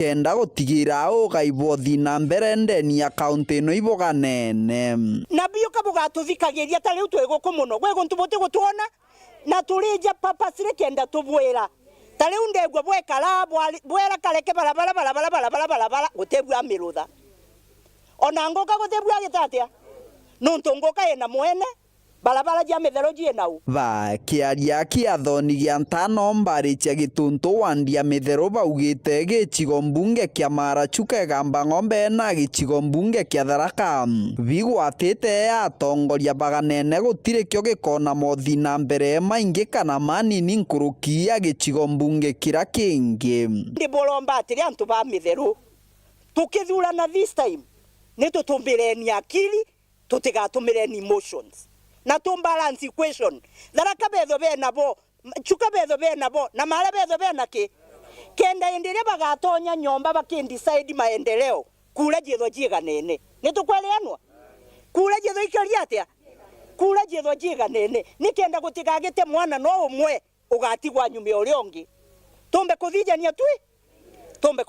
kenda gutigira ugaibwo thina mbere ndeni account ino iboganene na biyo kabuga tuthikagiria tari utwego muno gwego ntubote gutwona na turija papa sire kenda tubwera tari undegwa bwekara bwera kareke barabara gutebwa mirutha ona ngoka gutebwa gitatia nuntunguka ena mwene barabara ja metheroji nau ba kiaria kiathoni gia ntano mbari cia gituntu wandia methero baugite gicigo mbunge kia Marachuka gamba ng'ombe na gicigo mbunge kia Tharaka bigwatite atongoria baganene gutire kyo gikona mothina mbere maingi kana manini nkurukia gicigo mbunge kira kingi ndi bolomba atiri antu ba metheru tukithurana this time nitutumbireni akili tutigatumire emotions na to balance equation Tharaka betho bena bo Chuka betho bena bo na Mara betho bena ke kenda endelea bagatonya nyomba bakindecide maendeleo kula jetho jiganene nitukweleanwa kula jetho ikaria atia kula jetho jiganene nikenda gutigagite mwana no umwe ugatigwa nyume uri ongi tumbe kuthijania twi tumbe